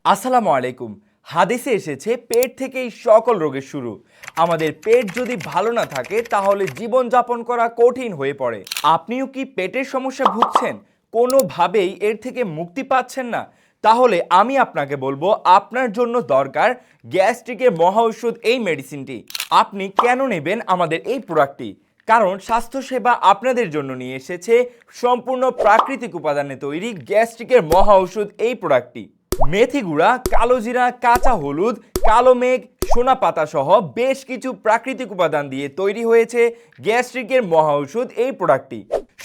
আসসালামু আলাইকুম। হাদিসে এসেছে পেট থেকেই সকল রোগের শুরু। আমাদের পেট যদি ভালো না থাকে তাহলে জীবনযাপন করা কঠিন হয়ে পড়ে। আপনিও কি পেটের সমস্যা ভুগছেন, কোনোভাবেই এর থেকে মুক্তি পাচ্ছেন না? তাহলে আমি আপনাকে বলবো আপনার জন্য দরকার গ্যাস্ট্রিকের মহা ঔষধ এই মেডিসিনটি। আপনি কেন নেবেন আমাদের এই প্রোডাক্টটি? কারণ স্বাস্থ্যসেবা আপনাদের জন্য নিয়ে এসেছে সম্পূর্ণ প্রাকৃতিক উপাদানে তৈরি গ্যাস্ট্রিকের মহা ঔষধ এই প্রোডাক্টটি। মেথি গুঁড়া, কালো জিরা, কাঁচা হলুদ, কালো মেঘ, সোনা পাতা সহ বেশ কিছু প্রাকৃতিক উপাদান দিয়ে তৈরি হয়েছে গ্যাস্ট্রিকের মহা ঔষধ এই প্রোডাক্টটি।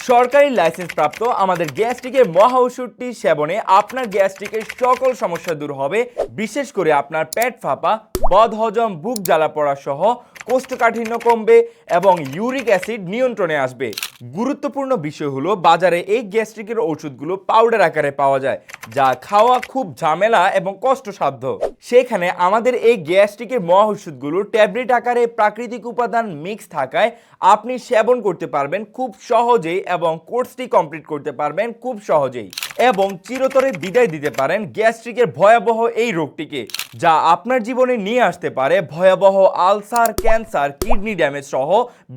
সরকারি লাইসেন্স প্রাপ্ত আমাদের গ্যাস্ট্রিকের মহা ঔষধটি সেবনে আপনার গ্যাস্ট্রিকের সকল সমস্যা দূর হবে। বিশেষ করে আপনার পেট ফাঁপা, বদহজম, বুক জ্বালা পড়া সহ কোষ্ঠকাঠিন্য কমবে এবং ইউরিক অ্যাসিড নিয়ন্ত্রণে আসবে। গুরুত্বপূর্ণ বিষয় হলো বাজারে এই গ্যাস্ট্রিকের ওষুধগুলো পাউডার আকারে পাওয়া যায়, যা খাওয়া খুব ঝামেলা এবং কষ্টসাধ্য। সেখানে আমাদের এই গ্যাস্ট্রিকের মহা ওষুধগুলো ট্যাবলেট আকারে প্রাকৃতিক উপাদান মিক্স থাকায় আপনি সেবন করতে পারবেন খুব সহজেই এবং কোর্সটি কমপ্লিট করতে পারবেন খুব সহজেই এবং চিরতরে বিদায় দিতে পারেন গ্যাস্ট্রিকের ভয়াবহ এই রোগটিকে, যা আপনার জীবনে নিয়ে আসতে পারে ভয়াবহ আলসার, ক্যান্সার, কিডনি ড্যামেজ সহ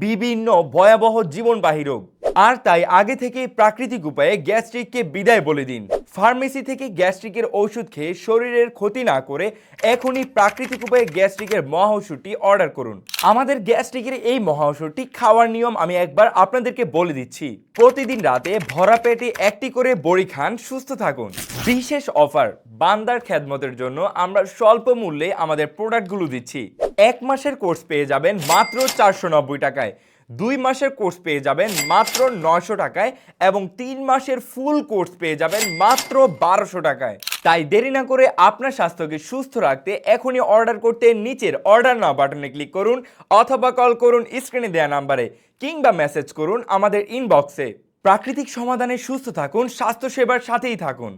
বিভিন্ন ভয়াবহ জীবনবাহী রোগ। আর তাই আগে থেকে প্রাকৃতিক উপায়ে গ্যাস্ট্রিককে বিদায় বলে দিন। ফার্মেসি থেকে গ্যাস্ট্রিকের ওষুধ খেয়ে শরীরের ক্ষতি না করে এখনই প্রাকৃতিক উপায়ে গ্যাস্ট্রিকের মহা ওষুধটি অর্ডার করুন। আমাদের গ্যাস্ট্রিকের এই মহা ওষুধটি খাওয়ার নিয়ম আমি একবার আপনাদেরকে বলে দিচ্ছি। প্রতিদিন রাতে ভরা পেটে একটি করে বড়ি খান, সুস্থ থাকুন। বিশেষ অফার, বান্দার খেদমতের জন্য আমরা স্বল্প মূল্যে আমাদের প্রোডাক্টগুলো দিচ্ছি। 1 মাসের কোর্স পেয়ে যাবেন মাত্র 490 টাকায়, 2 মাসের কোর্স পেয়ে যাবেন মাত্র 900 টাকায় এবং 3 মাসের ফুল কোর্স পেয়ে যাবেন মাত্র 1200 টাকায়। তাই দেরি না করে আপনার স্বাস্থ্যকে সুস্থ রাখতে এখনই অর্ডার করতে নিচের অর্ডার নাও বাটনে ক্লিক করুন অথবা কল করুন স্ক্রিনে দেওয়া নাম্বারে কিংবা মেসেজ করুন আমাদের ইনবক্সে। প্রাকৃতিক সমাধানে সুস্থ থাকুন, স্বাস্থ্যসেবার সাথেই থাকুন।